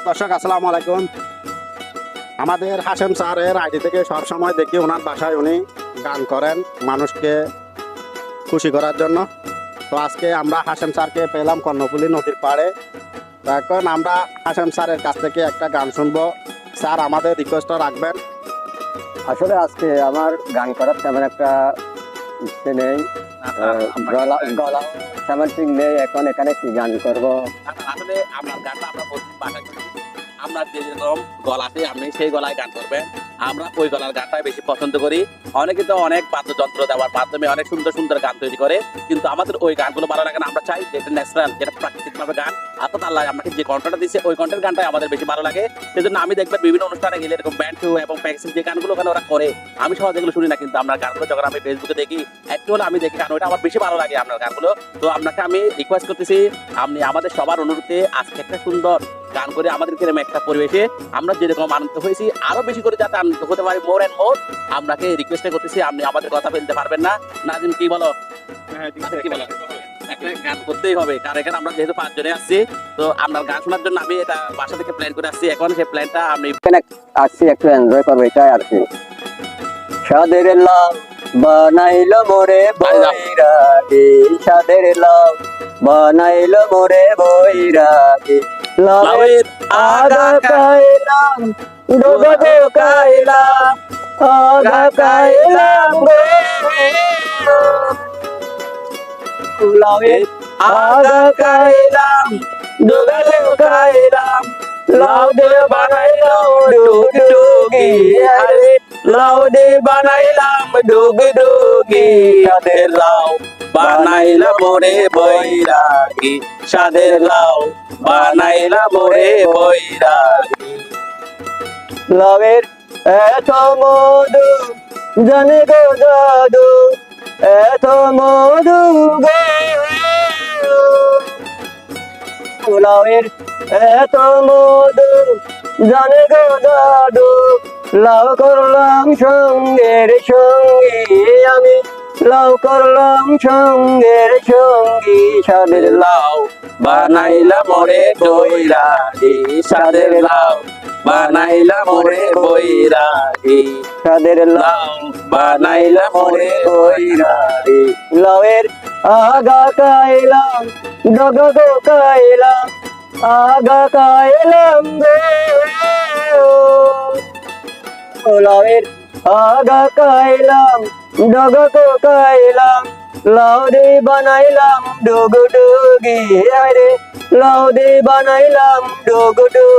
দর্শক আসসালামু আলাইকুম। আমাদের হাশেম স্যারের আইডি থেকে সবসময় দেখি ওনার বাসায় উনি গান করেন মানুষকে খুশি করার জন্য। তো আজকে আমরা হাশেম স্যারকে পেলাম কর্ণফুলী নদীর পাড়ে। তো এখন আমরা হাশেম স্যারের কাছ থেকে একটা গান শুনবো। স্যার আমাদের রিকোয়েস্টটা রাখবেন। আসলে আজকে আমার গান করার তেমন একটা ইচ্ছে নেই, গলা তেমন ঠিক নেই। এখন এখানে কি গান করব? আসলে আপনার গানটা আমরা প্রতিদিন বাসায় করি। আমরা যেরকম গলাতে আপনি সেই গলায় গান করবেন, আমরা ওই গলার গানটাই বেশি পছন্দ করি। অনেকে তো অনেক বাদ্যযন্ত্র দেওয়ার মাধ্যমে অনেক সুন্দর সুন্দর গান তৈরি করে, কিন্তু আমাদের ওই গানগুলো ভালো লাগে না। আমরা চাই যেটা ন্যাচারাল, যেটা প্রাকৃতিক ভাবে গান। অর্থাৎ আল্লাহ আমাকে যে কণ্ঠটা দিচ্ছে ওই কণ্ঠের গানটাই আমাদের বেশি ভালো লাগে। সেজন্য আমি দেখবেন বিভিন্ন অনুষ্ঠানে গেলে এরকম ব্যান্ড এবং প্যাকেজিং যে গানগুলো ওখানে ওরা করে, আমি সহজ এগুলো শুনি না, কিন্তু আপনার গানগুলো যখন আমি ফেসবুকে দেখি একটু হলে আমি দেখি গান, ওইটা আমার বেশি ভালো লাগে আপনার গানগুলো। তো আপনাকে আমি রিকোয়েস্ট করতেছি, আপনি আমাদের সবার অনুরোধে আজকে একটা সুন্দর গান করে আমাদেরকে এরকম একটা পরিবেশে আমরা যেরকম আনন্দ হয়েছি আরো বেশি করে যাতে আনন্দ হতে পারি, মোর এন্ড মোর। আপনাকে রিকোয়েস্ট করতেছি, আপনি আমাদের কথা ফেলতে পারবেন না। নাজিম কি বলো? কি বলো? একটা গান করতেই হবে, কারণ এখানে আমরা যেহেতু 5 জনে আসছি, তো আপনার গান শোনার জন্য আমি এটা বাসা থেকে প্ল্যান করে আসছি। এখন সেই প্ল্যানটা আমি এখানে আসছি একটু এনজয় করবো, এটাই আর কি। সাদের লাভ বানাইলো মোরে বৈরাগী, সাদের লাভ বানাইলো মোরে বৈরাগী। লাভের আগা কাইলাম ডোগা কাইলাম, আগা কাইলাম লাভের আগা কাইলাম ডোগা কাইলাম, লাউ দে বানাইলাম ডুগ ডুগি, লাউ দে বানাইলাম ডুগ ডুগি। সাদের লাউ বানাইলা মোরে বৈরাগী, সাদের লাউ বানাইলা মোরে বৈরাগী। লাউয়ের এত মধু জানে গো জাদু, এত মধু গো লাউয়ের এত মধু জানে গো জাদু। লাউ করলাম সঙ্গের সঙ্গী আমি, লাউ করলাম সঙ্গের সঙ্গী। সাদের লাউ বানাইলা মোরে বৈরাগী, সাদের লাউ বানাইলা মোরে বৈরাগী, সাদের লাউ বানাইলা মোরে বৈরাগী। লাউয়ের আগা কাইলাম ডগ গো কাইলাম, আগা কাইলাম গো লাউয়ের আগা কাইলাম ডগ গো কাইলাম, লাউ দে বানাইলাম ডুগ ডুগি, লাউ দে বানাইলাম ডুগ ডুগি।